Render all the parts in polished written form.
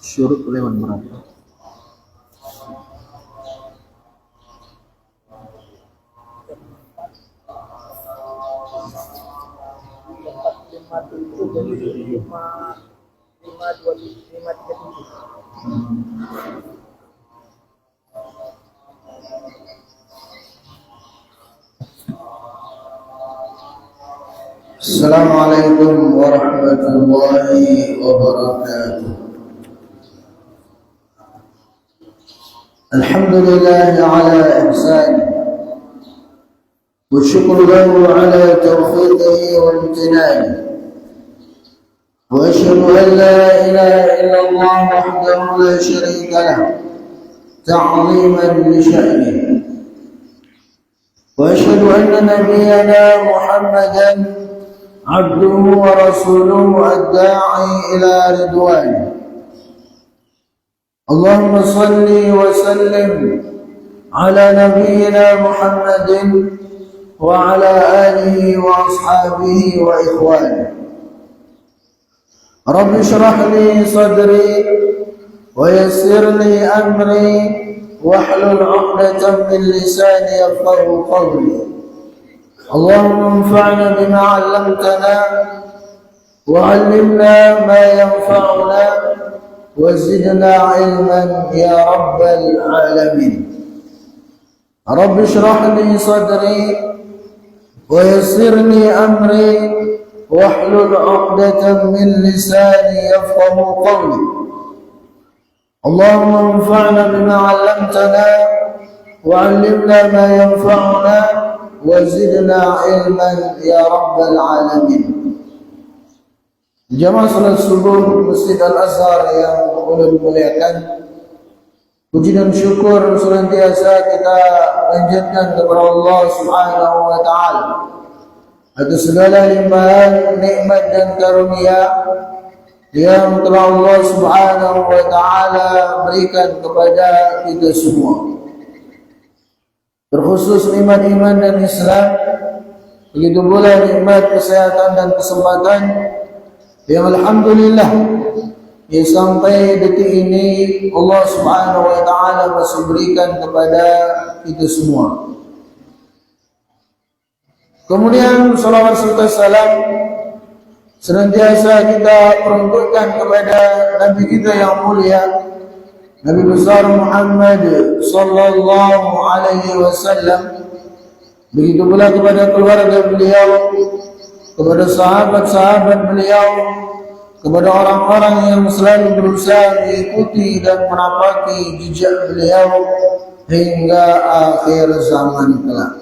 Syuruk lewat berapa? Lima tujuh jadi lima dua lima tiga tujuh. Assalamualaikum warahmatullahi wabarakatuh. Alhamdulillah ala ihsani wa syukru lahu ala tawfiqihi wa imtinani wa ashhadu an la ilaha illallah wahdahu la syarika lahu ta'ziman li sya'nihi wa ashhadu anna nabiyyana Muhammadan عبده ورسوله الداعي إلى رضوانه اللهم صل وسلم على نبينا محمد وعلى آله وأصحابه وإخوانه رب اشرح لي صدري ويسر لي أمري واحلل عقدة من لساني يفقهوا قولي اللهم انفعنا بما علمتنا وعلمنا ما ينفعنا وزدنا علما يا رب العالمين رب اشرح لي صدري ويسر لي أمري واحلل عقدة من لساني يفقه قولي اللهم انفعنا بما علمتنا وعلمنا ما ينفعنا wazidna ilman ya rabbal alamin. Jamaah salat subuh Masjid Al-Azhar yang ulun muliakan, puji dan syukur senantiasa kita panjatkan kepada Allah Subhanahu wa taala atas segala limpahan nikmat dan karunia yang telah Allah Subhanahu wa taala berikan kepada kita semua. Terkhusus nikmat iman dan Islam, begitu pula nikmat kesehatan dan kesempatan yang alhamdulillah ya sampai detik ini Allah Subhanahu wa taala masih berikan kepada kita semua. Kemudian salawat serta salam senantiasa kita peruntukkan kepada Nabi kita yang mulia, Nabi besar Muhammad sallallahu alaihi wasallam, begitu pula kepada keluarga beliau, kepada sahabat-sahabat beliau, kepada orang-orang yang selalu berusaha mengikuti dan menapaki jejak beliau hingga akhir zaman kelak.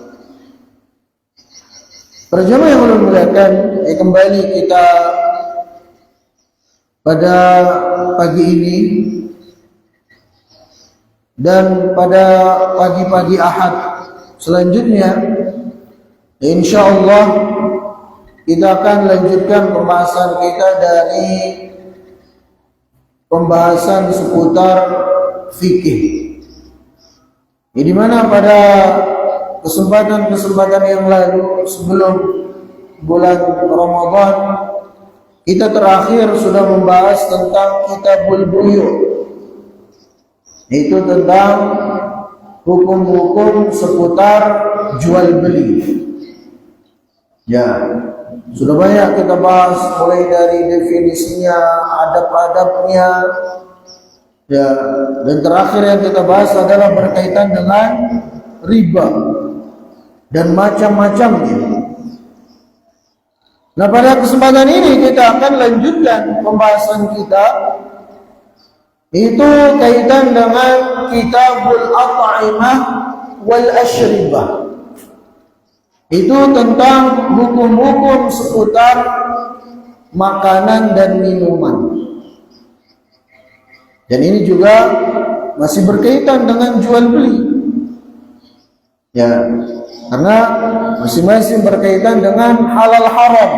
Para jemaah yang muliakan, kembali kita pada pagi ini dan pada pagi-pagi Ahad selanjutnya, insyaallah kita akan lanjutkan pembahasan kita dari pembahasan seputar fikih. Di mana pada kesempatan-kesempatan yang lalu sebelum bulan Ramadan kita terakhir sudah membahas tentang Kitabul Buyu', itu tentang hukum-hukum seputar jual beli. Ya, sudah banyak kita bahas mulai dari definisinya, adab-adabnya. Ya, dan terakhir yang kita bahas adalah berkaitan dengan riba dan macam-macamnya. Nah, pada kesempatan ini kita akan lanjutkan pembahasan kita, itu kaitan dengan Kitabul At'imah wal Ashribah. Itu tentang hukum-hukum seputar makanan dan minuman. Dan ini juga masih berkaitan dengan jual beli. Ya, karena masing-masing berkaitan dengan halal haram.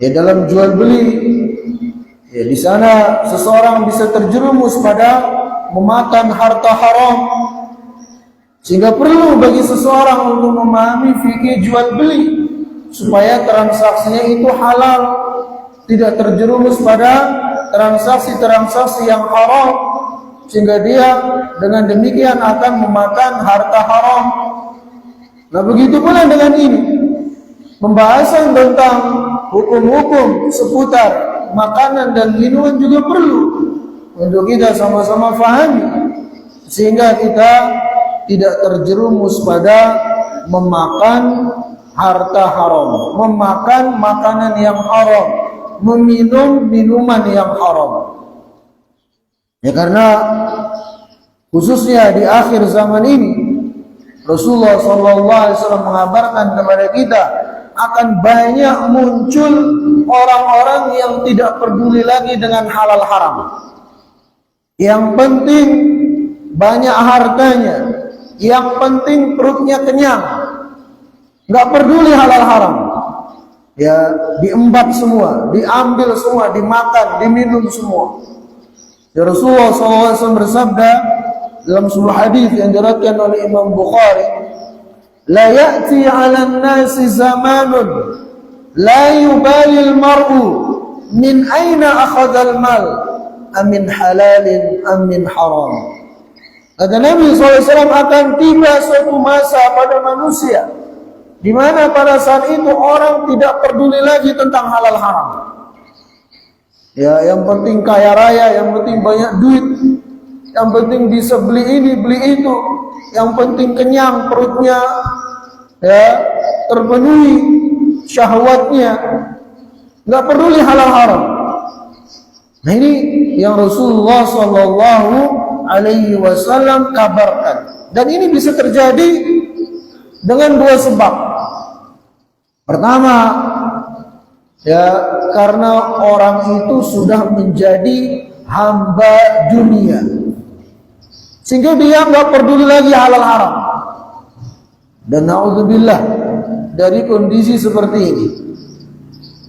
Ya, dalam jual beli, ya, di sana seseorang bisa terjerumus pada memakan harta haram, sehingga perlu bagi seseorang untuk memahami fikih jual beli supaya transaksinya itu halal, tidak terjerumus pada transaksi-transaksi yang haram, sehingga dia dengan demikian akan memakan harta haram. Nah, begitu pula dengan ini, pembahasan tentang hukum-hukum seputar makanan dan minuman juga perlu untuk kita sama-sama fahami, sehingga kita tidak terjerumus pada memakan harta haram, memakan makanan yang haram, meminum minuman yang haram. Ya, karena khususnya di akhir zaman ini Rasulullah SAW mengabarkan kepada kita akan banyak muncul orang-orang yang tidak peduli lagi dengan halal haram. Yang penting banyak hartanya, yang penting perutnya kenyang, nggak peduli halal haram. Ya, diembat semua, diambil semua, dimakan, diminum semua. Ya, Rasulullah SAW bersabda dalam sebuah hadis yang diriwayatkan oleh Imam Bukhari, la ya'ti 'alan nasi zamanun la yubali al-mar'u min aina akhadha al-mal am min halalin am min haram. Kata Nabi SAW, akan tiba suatu masa pada manusia di mana pada saat itu orang tidak peduli lagi tentang halal haram. Ya, yang penting kaya raya, yang penting banyak duit, yang penting bisa beli ini, beli itu, yang penting kenyang perutnya, ya, terpenuhi syahwatnya, nggak peduli halal haram. Nah, ini yang Rasulullah SAW kabarkan, dan ini bisa terjadi dengan dua sebab. Pertama, ya, karena orang itu sudah menjadi hamba dunia, sehingga dia nggak peduli lagi halal haram. Dan na'udzubillah dari kondisi seperti ini.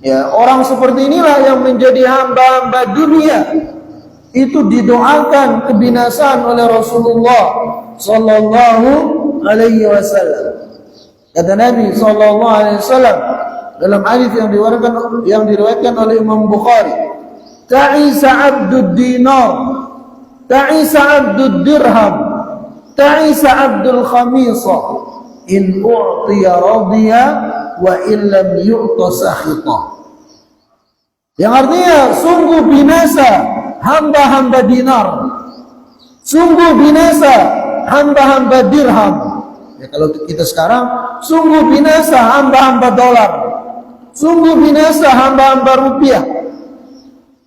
Ya, orang seperti inilah yang menjadi hamba-hamba dunia. Itu didoakan kebinasaan oleh Rasulullah sallallahu alaihi wasallam. Kata Nabi sallallahu alaihi wasallam dalam hadis yang diriwayatkan oleh Imam Bukhari, ta'isa 'abdud dinar, ta'isa 'abdud dirham, ta'isa 'abdul khamisah, in u'tiya radiya wa in lam yu'ta sakhita. Yang artinya, sungguh binasa hamba-hamba dinar, sungguh binasa hamba-hamba dirham. Ya, kalau kita sekarang, sungguh binasa hamba-hamba dolar, sungguh binasa hamba-hamba rupiah,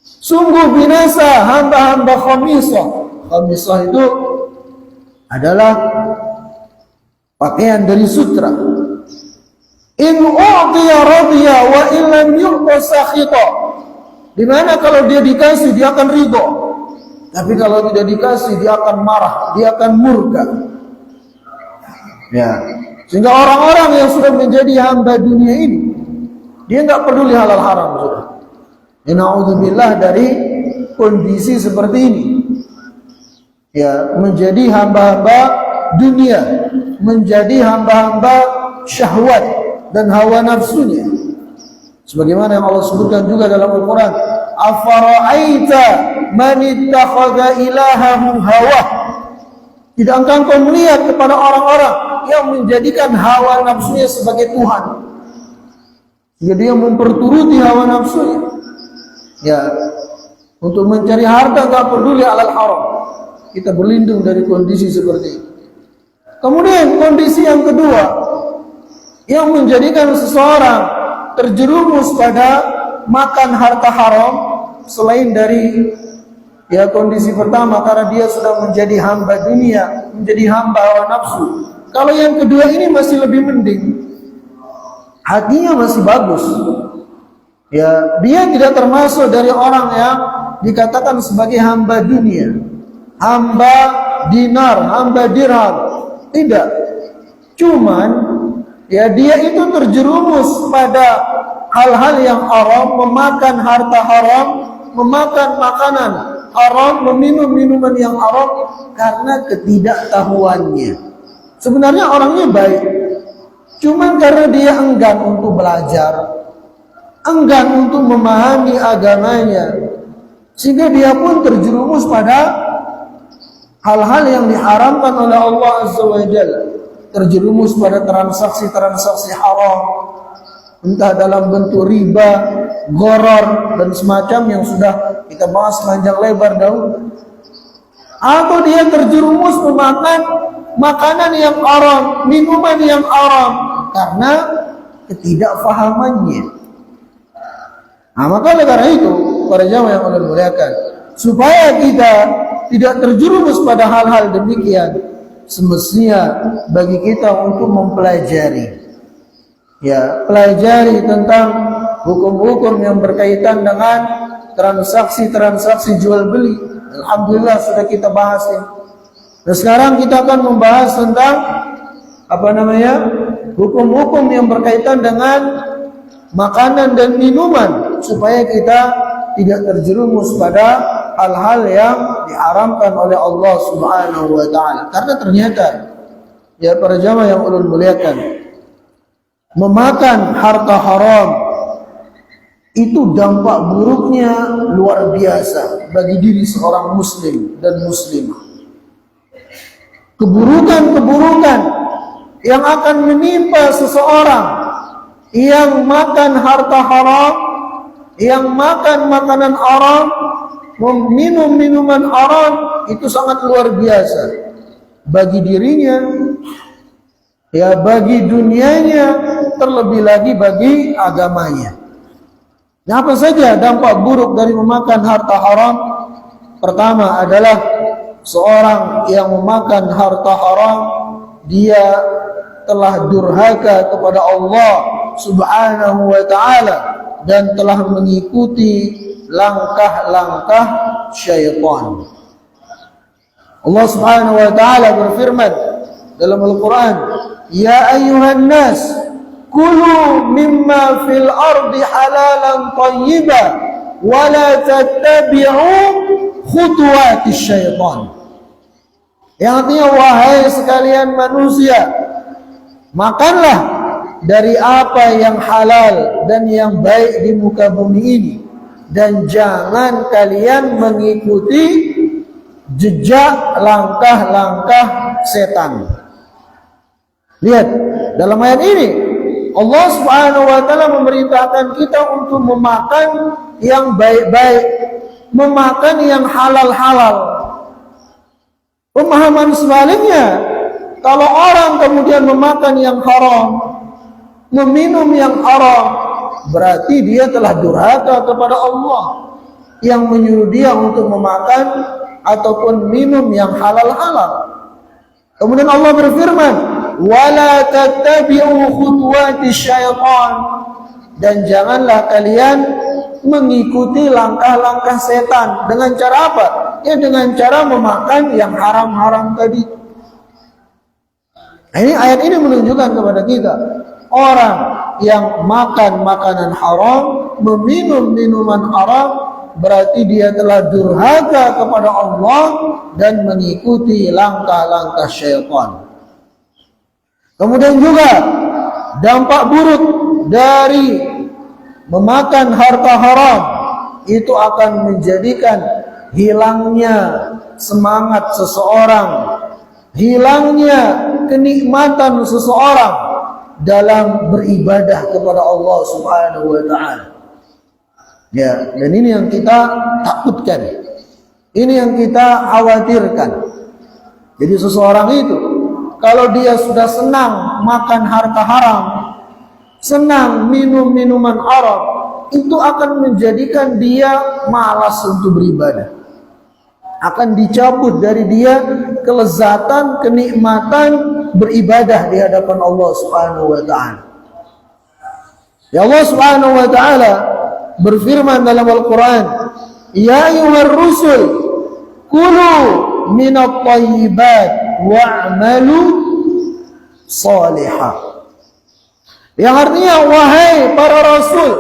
sungguh binasa hamba-hamba khamisah. Khamisah itu adalah pakaian dari sutra. In u'tiya radiya wa in lam yu'ta sakhita. Dimana kalau dia dikasih, dia akan ridho. Tapi kalau tidak dikasih, dia akan marah, dia akan murka. Ya, sehingga orang-orang yang sudah menjadi hamba dunia ini, dia nggak peduli halal haram sudah. Na'udzubillah dari kondisi seperti ini. Ya, menjadi hamba-hamba dunia, menjadi hamba-hamba syahwat dan hawa nafsunya. Sebagaimana yang Allah sebutkan juga dalam Al-Quran, afara'aita man ittakhadha ilahahu hawa. Tidak engkau melihat kepada orang-orang yang menjadikan hawa nafsunya sebagai Tuhan, jadi dia memperturuti hawa nafsunya. Ya, untuk mencari harta tak peduli halal haram. Kita berlindung dari kondisi seperti ini. Kemudian kondisi yang kedua yang menjadikan seseorang terjerumus pada makan harta haram, selain dari ya kondisi pertama karena dia sudah menjadi hamba dunia, menjadi hamba hawa nafsu. Kalau yang kedua ini masih lebih mending, hatinya masih bagus. Ya, dia tidak termasuk dari orang yang dikatakan sebagai hamba dunia, hamba dinar, hamba dirham. Tidak. Cuman ya dia itu terjerumus pada hal-hal yang haram, memakan harta haram, memakan makanan haram, meminum minuman yang haram karena ketidaktahuannya. Sebenarnya orangnya baik, cuman karena dia enggan untuk belajar, enggan untuk memahami agamanya, sehingga dia pun terjerumus pada hal-hal yang diharamkan oleh Allah Azza wa Jalla, terjerumus pada transaksi-transaksi haram, entah dalam bentuk riba, gharar, dan semacam yang sudah kita bahas panjang lebar dahulu. Atau dia terjerumus memakan makanan yang haram, minuman yang haram karena ketidakfahamannya. Nah, maka oleh karena itu, para jamaah yang Allah muliakan, supaya kita tidak terjerumus pada hal-hal demikian, semestinya bagi kita untuk mempelajari, pelajari tentang hukum-hukum yang berkaitan dengan transaksi-transaksi jual beli. Alhamdulillah sudah kita bahas ini. Dan sekarang kita akan membahas tentang hukum-hukum yang berkaitan dengan makanan dan minuman, supaya kita tidak terjerumus pada hal-hal yang diharamkan oleh Allah Subhanahu wa taala. Karena ternyata para jamaah yang ulun muliakan, memakan harta haram itu dampak buruknya luar biasa bagi diri seorang muslim dan muslimah. Keburukan-keburukan yang akan menimpa seseorang yang makan harta haram, yang makan makanan haram, meminum minuman haram, itu sangat luar biasa bagi dirinya, bagi dunianya, terlebih lagi bagi agamanya. Nah, apa saja dampak buruk dari memakan harta haram? Pertama adalah seorang yang memakan harta haram, dia telah durhaka kepada Allah Subhanahu wa ta'ala dan telah mengikuti langkah-langkah syaitan. Allah Subhanahu wa ta'ala berfirman dalam Al-Quran, "Ya ayyuhan nas, kulu mimma fil ardi halalan tayyiba wa la tattabi'u khutuwatis syaitan." Yang artinya, wahai sekalian manusia, makanlah dari apa yang halal dan yang baik di muka bumi ini, dan jangan kalian mengikuti jejak langkah-langkah setan. Lihat, dalam ayat ini Allah Subhanahu wa taala memerintahkan kita untuk memakan yang baik-baik, memakan yang halal-halal. Pemahaman sebaliknya, kalau orang kemudian memakan yang haram, meminum yang haram, berarti dia telah durhaka kepada Allah yang menyuruh dia untuk memakan ataupun minum yang halal-halal. Kemudian Allah berfirman, "Wala tattabi'u khutuwatis syaitan," dan janganlah kalian mengikuti langkah-langkah setan. Dengan cara apa? Dengan cara memakan yang haram-haram tadi. Nah, ini ayat ini menunjukkan kepada kita, orang yang makan makanan haram, meminum minuman haram, berarti dia telah durhaka kepada Allah dan mengikuti langkah-langkah syaitan. Kemudian juga dampak buruk dari memakan harta haram itu akan menjadikan hilangnya semangat seseorang, hilangnya kenikmatan seseorang dalam beribadah kepada Allah Subhanahu wa taala. Dan ini yang kita takutkan. Ini yang kita khawatirkan. Jadi seseorang itu, kalau dia sudah senang makan harta haram, senang minum minuman haram, itu akan menjadikan dia malas untuk beribadah. Akan dicabut dari dia kelezatan, kenikmatan beribadah di hadapan Allah Subhanahu wa taala. Ya, Allah Subhanahu wa taala berfirman dalam Al-Quran, "Ya ayyuhar rusul, kulu minat thayyibat wa'malu salihah." Yang artinya, wahai para rasul,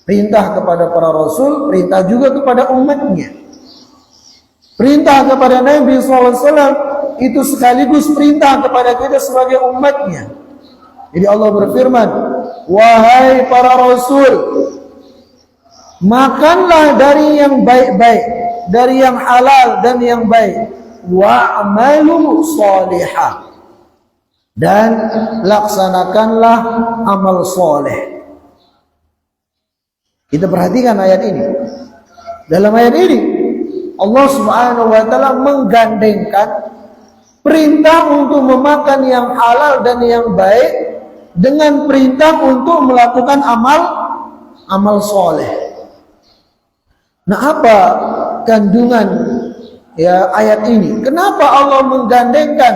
perintah kepada para rasul, perintah juga kepada umatnya. Perintah kepada Nabi SAW itu sekaligus perintah kepada kita sebagai umatnya. Jadi Allah berfirman, wahai para rasul, makanlah dari yang baik-baik, dari yang halal dan yang baik. Wa'malu sholihah, dan laksanakanlah amal soleh. Kita perhatikan ayat ini. Dalam ayat ini Allah Subhanahu wa taala menggandengkan perintah untuk memakan yang halal dan yang baik dengan perintah untuk melakukan amal soleh. Nah, apa kandungan ayat ini? Kenapa Allah menggandengkan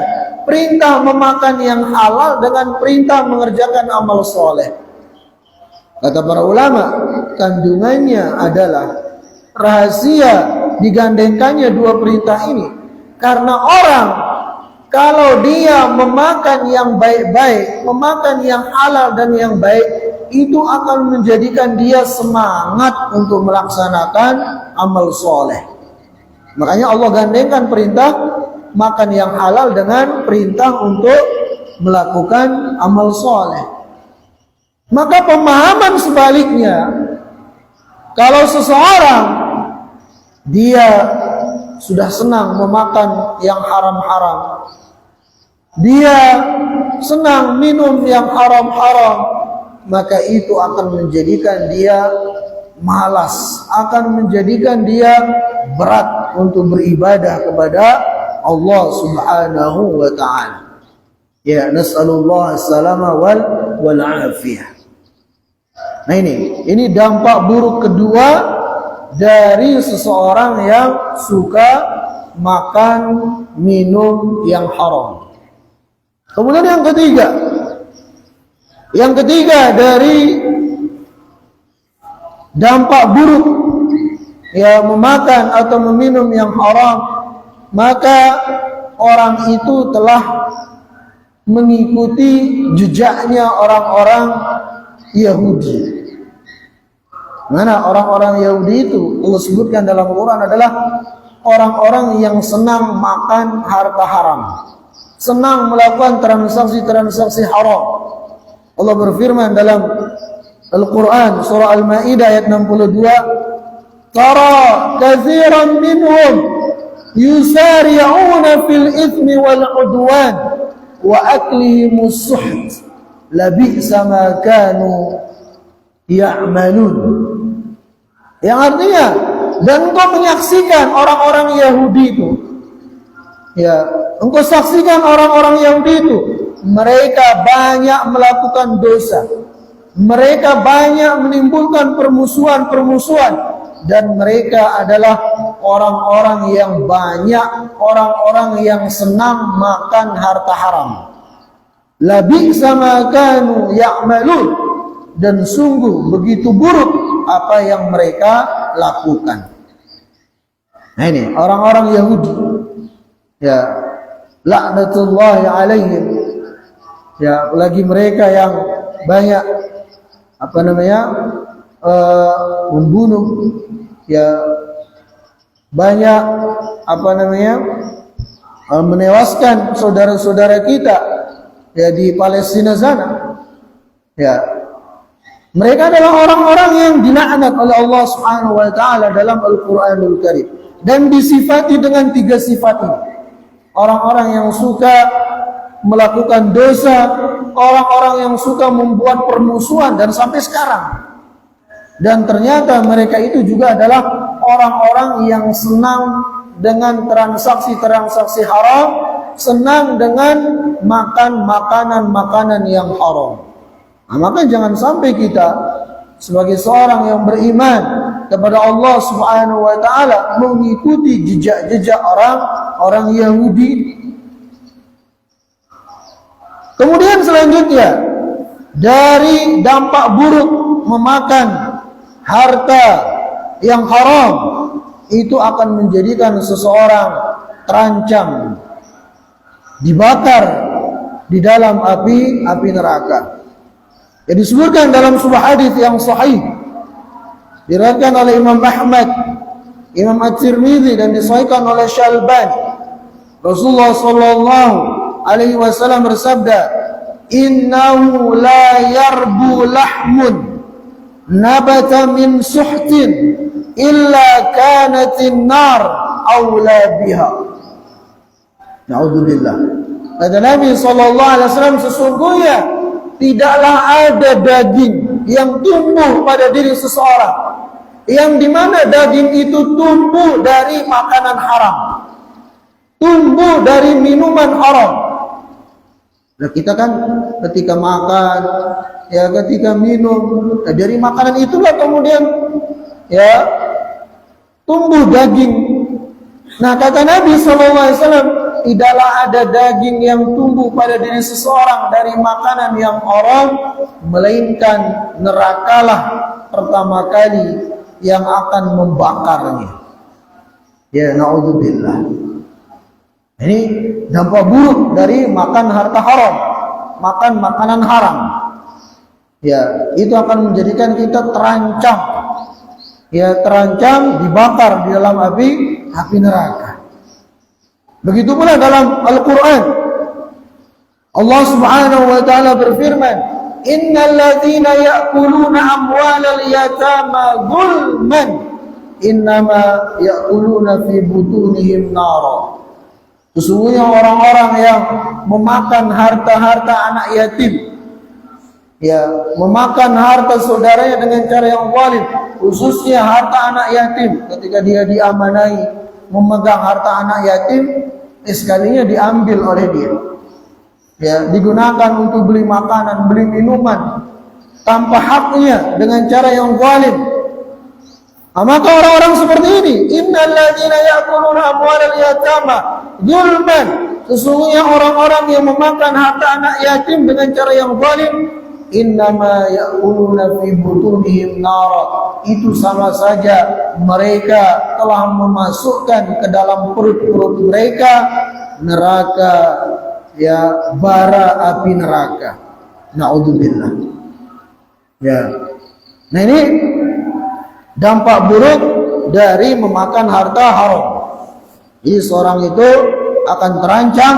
perintah memakan yang halal dengan perintah mengerjakan amal soleh? Kata para ulama, kandungannya adalah rahasia digandengkannya dua perintah ini. Karena orang kalau dia memakan yang baik-baik, memakan yang halal dan yang baik, itu akan menjadikan dia semangat untuk melaksanakan amal soleh. Makanya Allah gandengkan perintah makan yang halal dengan perintah untuk melakukan amal soleh. Maka pemahaman sebaliknya, kalau seseorang dia sudah senang memakan yang haram-haram, dia senang minum yang haram-haram, maka itu akan menjadikan dia malas, akan menjadikan dia berat untuk beribadah kepada Allah Subhanahu wa ta'ala. Ya, nas'alullah as-salama wal afiyah. Nah, ini dampak buruk kedua dari seseorang yang suka makan minum yang haram. Kemudian yang ketiga dari dampak buruk memakan atau meminum yang haram, maka orang itu telah mengikuti jejaknya orang-orang Yahudi. Mana orang-orang Yahudi itu Allah sebutkan dalam Al-Quran adalah orang-orang yang senang makan harta haram, senang melakukan transaksi-transaksi haram. Allah berfirman dalam Al-Quran surah Al-Maidah ayat 62, "Tara katsiran minhum yusari'una fil itsmi wal 'udwan wa aklihimus suht labi'sa ma kanu ya'malun." Yang artinya, dan engkau menyaksikan orang-orang Yahudi itu, engkau saksikan orang-orang Yahudi itu, mereka banyak melakukan dosa, mereka banyak menimbulkan permusuhan-permusuhan, dan mereka adalah orang-orang yang banyak, orang-orang yang senang makan harta haram. Labi'sa ma kanu ya'malun, dan sungguh begitu buruk apa yang mereka lakukan. Nah, ini orang-orang Yahudi, laknatullahi alaihim, lagi mereka yang banyak membunuh, banyak menewaskan saudara-saudara kita di Palestina sana. Mereka adalah orang-orang yang dilaknat oleh Allah Subhanahu wa taala dalam Al-Qur'anul Karim, dan disifati dengan 3 sifat ini. Orang-orang yang suka melakukan dosa, orang-orang yang suka membuat permusuhan, dan sampai sekarang. Dan ternyata mereka itu juga adalah orang-orang yang senang dengan transaksi-transaksi haram, senang dengan makan makanan-makanan yang haram. Nah, maka jangan sampai kita sebagai seorang yang beriman kepada Allah Subhanahu wa taala mengikuti jejak-jejak orang Yahudi. Kemudian selanjutnya, dari dampak buruk memakan harta yang haram, itu akan menjadikan seseorang terancam dibakar di dalam api neraka. Yang disebutkan dalam sebuah hadis yang sahih diriwayatkan oleh Imam Ahmad, Imam At-Tirmidzi, dan disahihkan oleh Syalbani. Rasulullah sallallahu alaihi wasallam bersabda, "Innahu la yarbu lahmun nabata min suhtin illa kanatin nar awla biha. Na'udzubillah. Kata Nabi SAW, sesungguhnya tidaklah ada daging yang tumbuh pada diri seseorang yang dimana daging itu tumbuh dari makanan haram, tumbuh dari minuman haram. Nah, kita kan ketika makan, ya ketika minum, dari makanan itulah kemudian ya tumbuh daging. Nah, kata Nabi SAW, tidaklah ada daging yang tumbuh pada diri seseorang dari makanan yang haram, melainkan nerakalah pertama kali yang akan membakarnya. Ya, na'udzubillah. Ini dampak buruk dari makan harta haram, makan makanan haram. Ya, itu akan menjadikan kita terancam. Ya, terancam dibakar di dalam api neraka. Begitu pula dalam Al-Quran, Allah Subhanahu wa ta'ala berfirman, innal ladzina ya'kuluna amwalal yatama zulman innama ya'kuluna fi butunihim nara. Sesungguhnya orang-orang yang memakan harta-harta anak yatim, ya, memakan harta saudaranya dengan cara yang zalim, khususnya harta anak yatim. Ketika dia diamanai memegang harta anak yatim, sekalinya diambil oleh dia, ya, digunakan untuk beli makanan, beli minuman tanpa haknya dengan cara yang zalim. Maka orang-orang seperti ini, innal ladzina ya'kuluna amwalal yatama zulman, sesungguhnya orang-orang yang memakan harta anak yatim dengan cara yang zalim, innama ya'kuluna fi butunihim nara, itu sama saja mereka telah memasukkan ke dalam perut-perut mereka neraka, ya, bara api neraka. Na'udzubillah. Ya. Nah, ini dampak buruk dari memakan harta haram. Jadi seorang itu akan terancam,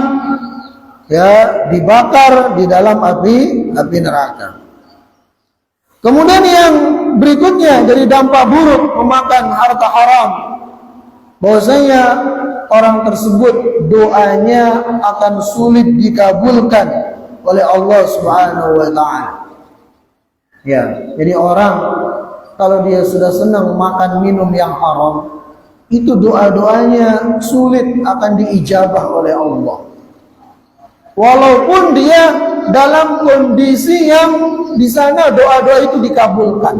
ya, dibakar di dalam api neraka. Kemudian yang berikutnya dari dampak buruk memakan harta haram, bahwasanya orang tersebut doanya akan sulit dikabulkan oleh Allah Subhanahu wa ta'ala. Ya, jadi orang kalau dia sudah senang makan minum yang haram, itu doa-doanya sulit akan diijabah oleh Allah. Walaupun dia dalam kondisi yang di sana doa-doa itu dikabulkan.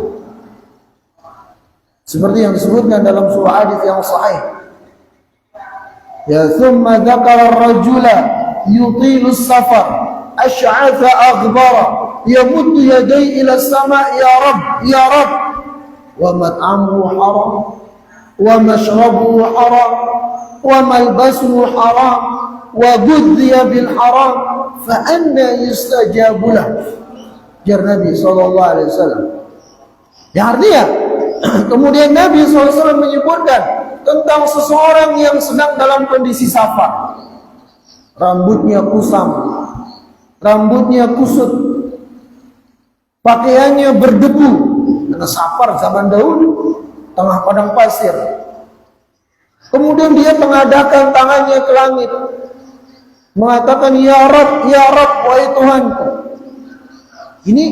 Seperti yang disebutkan dalam surah hadits yang sahih. Ya, thumma dzakara ar-rajula yutilu as-safar ash'atha aghbara yamuddu yadayhi ila as-sama' ya Rabb ya Rabb wa mat'amuhu haram wa mashrabuhu haram wa malbasuhu haram wa ghudhiya bil haram fa anna yustajabu lah. Jar Nabi SAW. Ya, artinya kemudian Nabi SAW menyebutkan tentang seseorang yang sedang dalam kondisi safar, rambutnya kusam, rambutnya kusut, pakaiannya berdebu, karena safar zaman dahulu tengah padang pasir. Kemudian dia mengadakan tangannya ke langit, mengatakan ya Rabb, wahai Tuhanku. Ini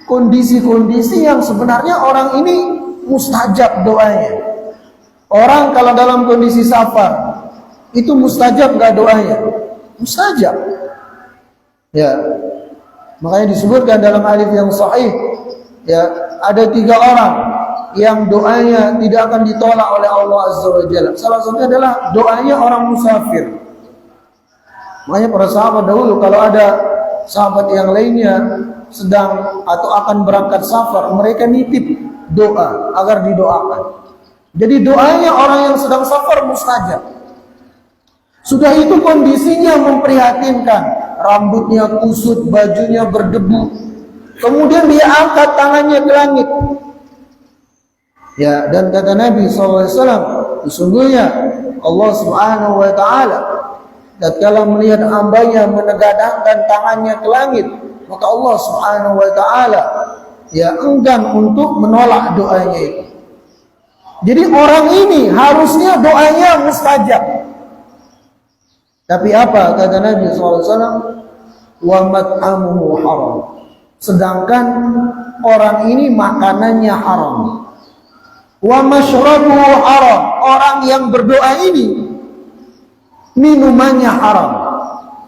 kondisi-kondisi yang sebenarnya orang ini mustajab doanya. Orang kalau dalam kondisi safar itu mustajab gak doanya? Mustajab. Ya, makanya disebutkan dalam hadits yang sahih, ya, ada 3 orang yang doanya tidak akan ditolak oleh Allah Azza wa Jalla. Salah satunya adalah doanya orang musafir. Makanya para sahabat dahulu kalau ada sahabat yang lainnya sedang atau akan berangkat safar, mereka nitip doa agar didoakan. Jadi doanya orang yang sedang safar mustajab. Sudah itu kondisinya memprihatinkan, rambutnya kusut, bajunya berdebu. Kemudian dia angkat tangannya ke langit. Ya, dan kata Nabi SAW, sesungguhnya Allah Subhanahu wa ta'ala tatkala melihat hambanya menegadahkan tangannya ke langit, maka Allah Subhanahu wa ta'ala ya enggan untuk menolak doanya itu. Jadi orang ini harusnya doanya mustajab. Tapi apa kata Nabi SAW? Wa mat'amuhu haram. Sedangkan orang ini makanannya haram. Wa mashrabuhu haram. Orang yang berdoa ini minumannya haram.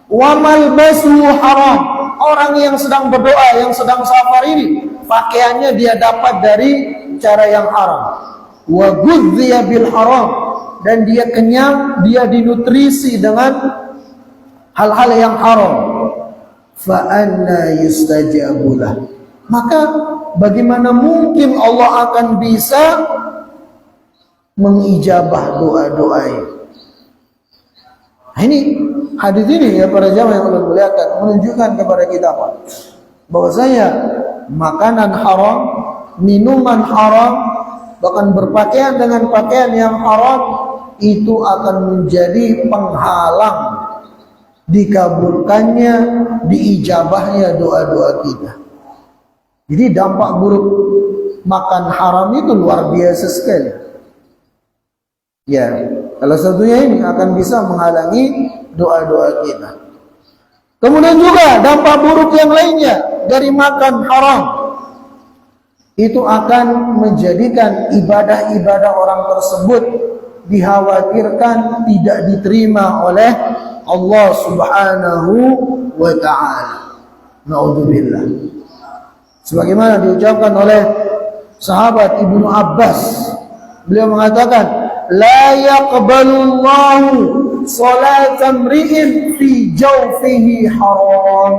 Wa malbasuhu haram. Orang yang sedang berdoa, yang sedang safar ini, pakaiannya dia dapat dari cara yang haram. Wa ghudhiya bil haram, dan dia kenyang, dia dinutrisi dengan hal-hal yang haram. Fa anna yustajabu lah. Maka bagaimana mungkin Allah akan bisa mengijabah doa-doanya? Nah, ini hadis ini ya para jamaah yang Allah muliakan menunjukkan kepada kita apa? Bahwasanya makanan haram, minuman haram, bahkan berpakaian dengan pakaian yang haram itu akan menjadi penghalang dikabulkannya, diijabahnya doa-doa kita. Jadi dampak buruk makan haram itu luar biasa sekali. Ya, salah satunya ini akan bisa menghalangi doa-doa kita. Kemudian juga dampak buruk yang lainnya dari makan haram, itu akan menjadikan ibadah-ibadah orang tersebut dikhawatirkan tidak diterima oleh Allah Subhanahu wa ta'ala. Na'udzubillah. Sebagaimana diucapkan oleh sahabat Ibnu Abbas, beliau mengatakan, la yaqbalullahu salatan mri'in fi jawfihi haram.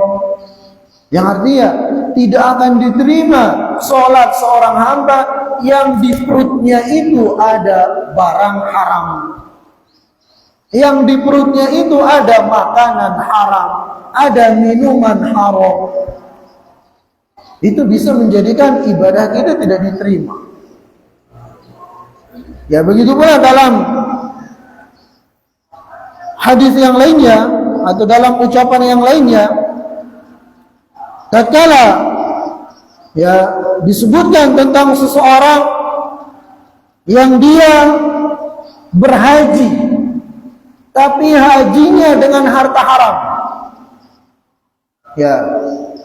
Yang artinya tidak akan diterima sholat seorang hamba yang di perutnya itu ada barang haram, yang di perutnya itu ada makanan haram, ada minuman haram. Itu bisa menjadikan ibadah kita tidak diterima. Ya begitu pula dalam hadis yang lainnya atau dalam ucapan yang lainnya, tatkala ya disebutkan tentang seseorang yang dia berhaji tapi hajinya dengan harta haram. Ya,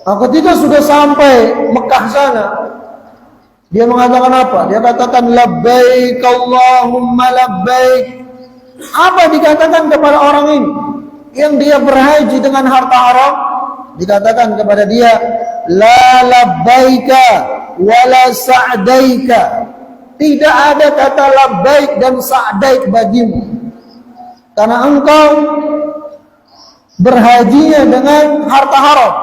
ketika sudah sampai Mekah sana, dia mengatakan apa? Dia katakan labbaik Allahumma labbaik. Apa dikatakan kepada orang ini yang dia berhaji dengan harta haram? Dikatakan kepada dia, la labbaika wala sa'daika. Tidak ada kata labbaik dan sa'daik bagimu, karena engkau berhajinya dengan harta haram.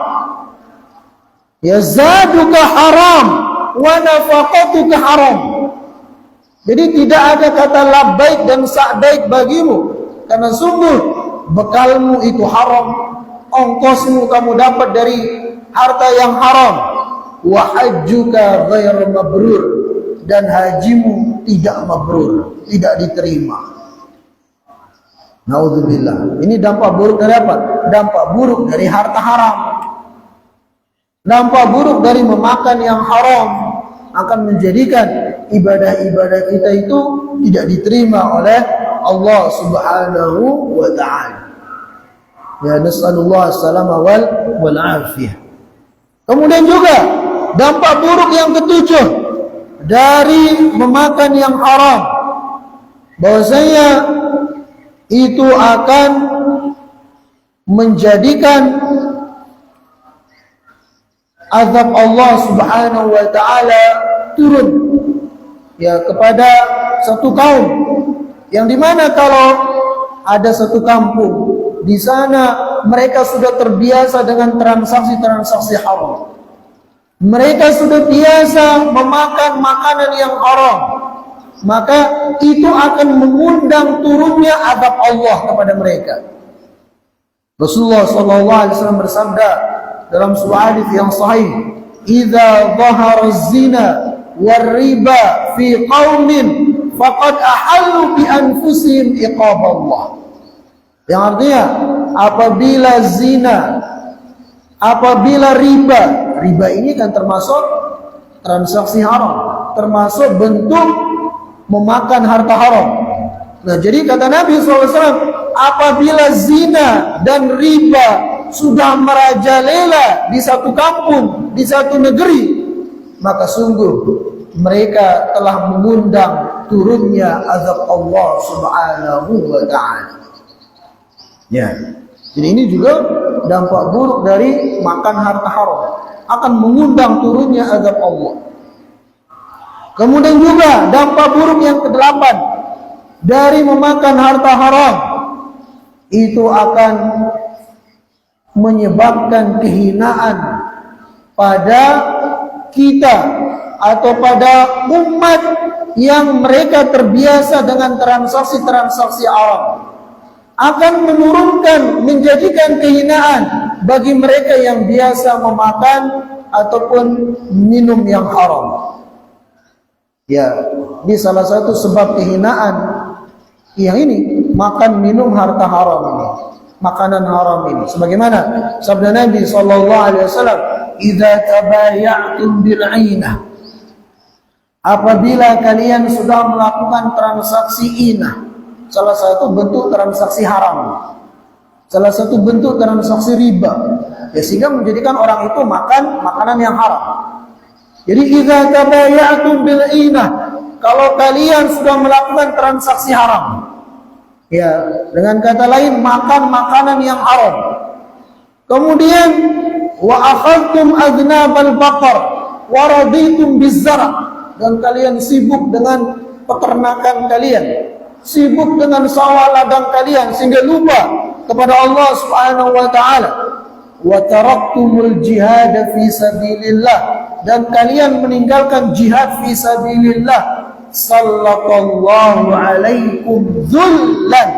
Ya zaduka haram wa nafaqatuka haram. Jadi tidak ada kata labbaik dan sa'daik bagimu, karena sungguh bekalmu itu haram, ongkosmu kamu dapat dari harta yang haram. Wa hajjuka ghairu mabrur, dan hajimu tidak mabrur, tidak diterima. Naudzubillah. Ini dampak buruk dari apa? Dampak buruk dari harta haram. Dampak buruk dari memakan yang haram akan menjadikan ibadah-ibadah kita itu tidak diterima oleh Allah Subhanahu wa ta'ala. Ya, nasallallahu salama wal afiyah. Kemudian juga dampak buruk yang ketujuh dari memakan yang haram, bahwasanya itu akan menjadikan azab Allah Subhanahu wa ta'ala turun ya kepada satu kaum, yang dimana kalau ada satu kampung di sana mereka sudah terbiasa dengan transaksi-transaksi haram, mereka sudah biasa memakan makanan yang haram, maka itu akan mengundang turunnya azab Allah kepada mereka. Rasulullah SAW bersabda dalam sebuah hadis yang sahih, "Idza dhahara az-zina war-riba fi qaumin faqad ahallu bi anfusihim iqab Allah." Yang artinya apabila zina, apabila riba ini kan termasuk transaksi haram, termasuk bentuk memakan harta haram. Nah, jadi kata Nabi SAW, apabila zina dan riba sudah merajalela di satu kampung, di satu negeri, maka sungguh mereka telah mengundang turunnya azab Allah Subhanahu wa ta'ala. Ya. Jadi ini juga dampak buruk dari makan harta haram, akan mengundang turunnya azab Allah. Kemudian juga dampak buruk yang ke-8 dari memakan harta haram, itu akan menyebabkan kehinaan pada kita atau pada umat yang mereka terbiasa dengan transaksi-transaksi haram, akan menurunkan, menjadikan kehinaan bagi mereka yang biasa memakan ataupun minum yang haram. Ya, ini salah satu sebab kehinaan yang ini, makan minum harta haram ini, makanan haram ini. Sebagaimana sabda Nabi SAW, "Idza tabaya'tum bil 'ainah." Apabila kalian sudah melakukan transaksi inah, salah satu bentuk transaksi haram, salah satu bentuk transaksi riba, ya, sehingga menjadikan orang itu makan makanan yang haram. Jadi idza tabaya'tum bil 'ainah, kalau kalian sudah melakukan transaksi haram, ya, dengan kata lain makan makanan yang haram. Kemudian wa akhadtum adnabal baqar wa raditum bizzara', dan kalian sibuk dengan peternakan kalian, sibuk dengan sawah ladang kalian sehingga lupa kepada Allah Subhanahu wa ta'ala. Wa taraktumul jihad fi sabilillah, dan kalian meninggalkan jihad fi sabilillah. Sallallahu alaikum dzullan,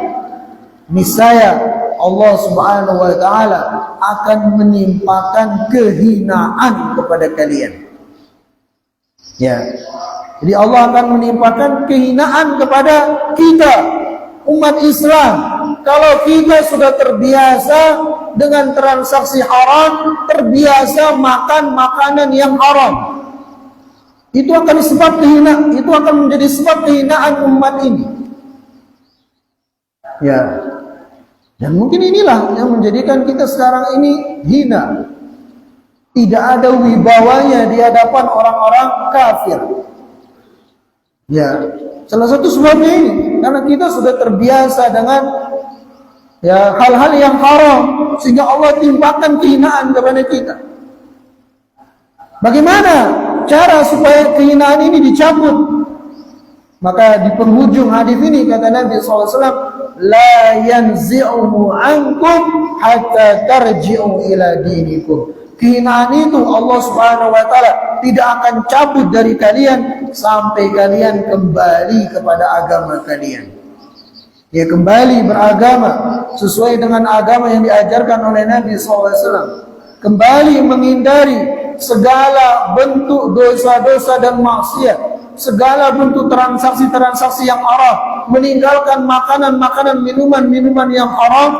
niscaya Allah Subhanahu wa ta'ala akan menimpakan kehinaan kepada kalian. Ya. Jadi Allah akan menimpakan kehinaan kepada kita, umat Islam. Kalau kita sudah terbiasa dengan transaksi haram, terbiasa makan makanan yang haram, itu akan sebab kehinaan, itu akan menjadi sebab kehinaan umat ini. Ya. Dan mungkin inilah yang menjadikan kita sekarang ini hina. Tidak ada wibawanya di hadapan orang-orang kafir. Ya, salah satu sebabnya ini karena kita sudah terbiasa dengan ya hal-hal yang haram, sehingga Allah timpakan kehinaan kepada kita. Bagaimana cara supaya kehinaan ini dicabut? Maka di penghujung hadis ini kata Nabi SAW, la yanzi'uhu ankum hatta tarji'u ila dinikum. Kehinaan itu Allah Subhanahu wa ta'ala tidak akan cabut dari kalian sampai kalian kembali kepada agama kalian. Ya, kembali beragama sesuai dengan agama yang diajarkan oleh Nabi SAW. Kembali menghindari segala bentuk dosa-dosa dan maksiat, segala bentuk transaksi-transaksi yang haram, meninggalkan makanan-makanan, minuman-minuman yang haram,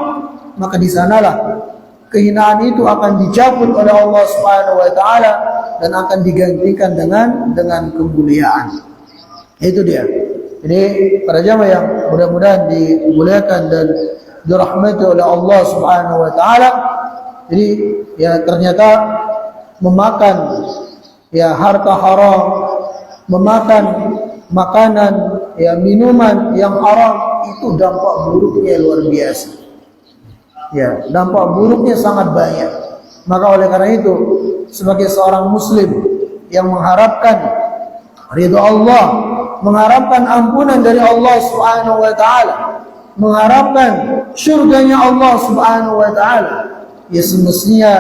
maka di sanalah kehinaan itu akan dicabut oleh Allah Subhanahu wa ta'ala dan akan digantikan dengan kemuliaan. Itu dia. Jadi para jamaah yang mudah-mudahan dimuliakan dan dirahmati oleh Allah Subhanahu wa ta'ala. Jadi ya ternyata memakan ya harta haram, memakan makanan ya minuman yang haram, itu dampak buruknya luar biasa. Ya, dampak buruknya sangat banyak. Maka oleh karena itu, sebagai seorang muslim yang mengharapkan ridha Allah, mengharapkan ampunan dari Allah Subhanahu wa ta'ala, mengharapkan syurganya Allah Subhanahu wa ta'ala, ya semestinya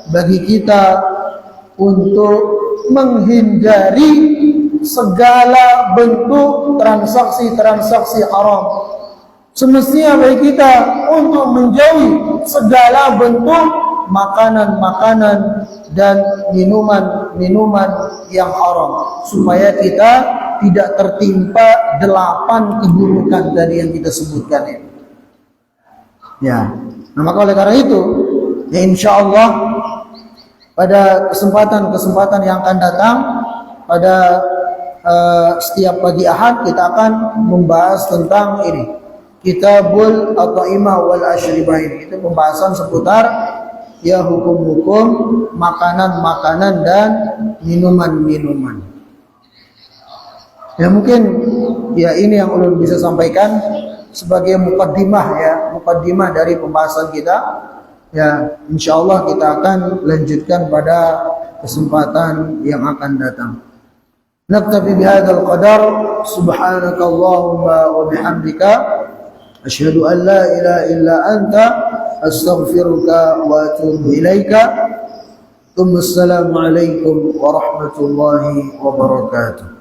bagi kita untuk menghindari segala bentuk transaksi-transaksi haram. Semestinya bagi kita untuk menjauhi segala bentuk makanan-makanan dan minuman-minuman yang haram, supaya kita tidak tertimpa 8 keburukan tadi yang kita sebutkan ini. Ya, nah maka oleh karena itu, ya insya Allah pada kesempatan-kesempatan yang akan datang pada setiap pagi Ahad kita akan membahas tentang ini, Kitabul At'imah wal Ashribah. Itu pembahasan seputar ya hukum-hukum makanan-makanan dan minuman-minuman. Ya mungkin ya ini yang ulun bisa sampaikan sebagai mukaddimah dari pembahasan kita. Ya insyaallah kita akan lanjutkan pada kesempatan yang akan datang. Naktafi bihadzal qadar, subhanakallahumma wa bihamdika asyhadu an la ilaha illa anta astaghfiruka wa atubu ilaika. Assalamualaikum warahmatullahi wabarakatuh.